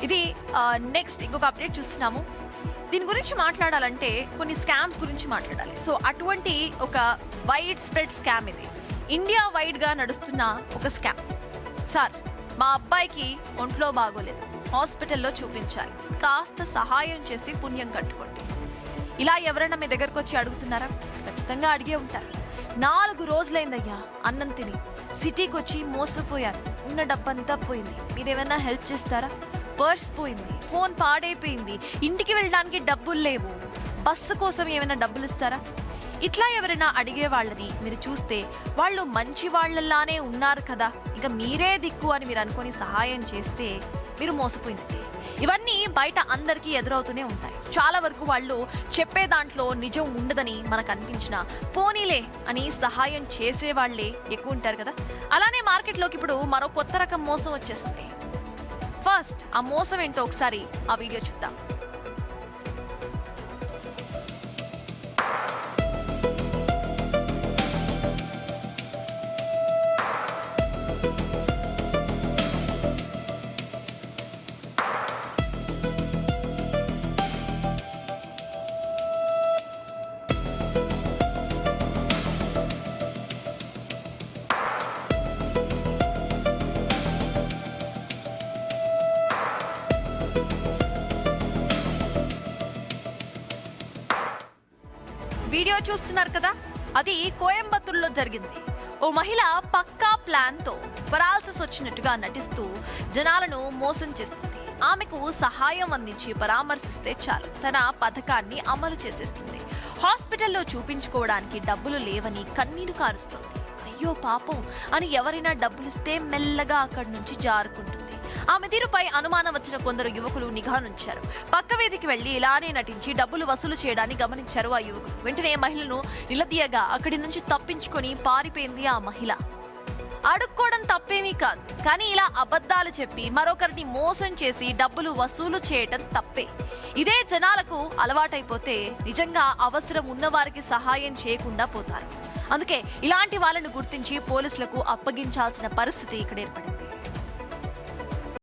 ఇది నెక్స్ట్ ఇంకొక అప్డేట్ చూస్తున్నాము. దీని గురించి మాట్లాడాలంటే కొన్ని స్కామ్స్ గురించి మాట్లాడాలి. సో అటువంటి ఒక వైడ్ స్ప్రెడ్ స్కామ్ ఇది. ఇండియా వైడ్గా నడుస్తున్న ఒక స్కామ్. సార్, మా అబ్బాయికి ఒంట్లో బాగోలేదు, హాస్పిటల్లో చూపించాలి, కాస్త సహాయం చేసి పుణ్యం కట్టుకోండి. ఇలా ఎవరైనా మీ దగ్గరకు వచ్చి అడుగుతున్నారా? ఖచ్చితంగా అడిగే ఉంటారు. 4 రోజులైందయ్యా అన్నం తిని, సిటీకి వచ్చి మోసపోయాను, ఉన్న డబ్బంతా పోయింది, మీరేమైనా హెల్ప్ చేస్తారా? పర్స్ పోయింది, ఫోన్ పాడైపోయింది, ఇంటికి వెళ్ళడానికి డబ్బులు లేవు, బస్సు కోసం ఏమైనా డబ్బులు ఇస్తారా? ఇట్లా ఎవరైనా అడిగే వాళ్ళని మీరు చూస్తే వాళ్ళు మంచి వాళ్ళలానే ఉన్నారు కదా, ఇక మీరే దిక్కు అని మీరు అనుకొని సహాయం చేస్తే మీరు మోసపోయింది. ఇవన్నీ బయట అందరికీ ఎదురవుతూనే ఉంటాయి. చాలా వరకు వాళ్ళు చెప్పే దాంట్లో నిజం ఉండదని మనకు అనిపించిన పోనీలే అని సహాయం చేసే వాళ్ళే ఎక్కువ ఉంటారు కదా. అలానే మార్కెట్లోకి ఇప్పుడు మరో కొత్త రకం మోసం వచ్చేసింది. ఫస్ట్ ఆ మోసం ఏంటో ఒకసారి ఆ వీడియో చూద్దాం. వీడియో చూస్తున్నారు కదా, అది కోయంబత్తూరులో జరిగింది. ఓ మహిళ పక్కా ప్లాన్తో పరాల్సిస్ వచ్చినట్టుగా నటిస్తూ జనాలను మోసం చేస్తుంది. ఆమెకు సహాయం అందించి పరామర్శిస్తే చాలు తన పథకాన్ని అమలు చేసేస్తుంది. హాస్పిటల్లో చూపించుకోవడానికి డబ్బులు లేవని కన్నీరు కారుస్తుంది. అయ్యో పాపం అని ఎవరైనా డబ్బులిస్తే మెల్లగా అక్కడి నుంచి జారుకుంటుంది. ఆమె తీరుపై అనుమానం వచ్చిన కొందరు యువకులు నిఘానుంచారు. పక్క వీధికి వెళ్లి ఇలానే నటించి డబ్బులు వసూలు చేయడాన్ని గమనించారు ఆ యువకులు. వెంటనే మహిళను నిలదీయగా అక్కడి నుంచి తప్పించుకొని పారిపోయింది ఆ మహిళ. అడుక్కోవడం తప్పేమీ కాదు, కానీ ఇలా అబద్ధాలు చెప్పి మరొకరిని మోసం చేసి డబ్బులు వసూలు చేయటం తప్పే. ఇదే జనాలకు అలవాటైపోతే నిజంగా అవసరం ఉన్నవారికి సహాయం చేయకుండా పోతారు. అందుకే ఇలాంటి వాళ్ళను గుర్తించి పోలీసులకు అప్పగించాల్సిన పరిస్థితి ఇక్కడ ఏర్పడింది.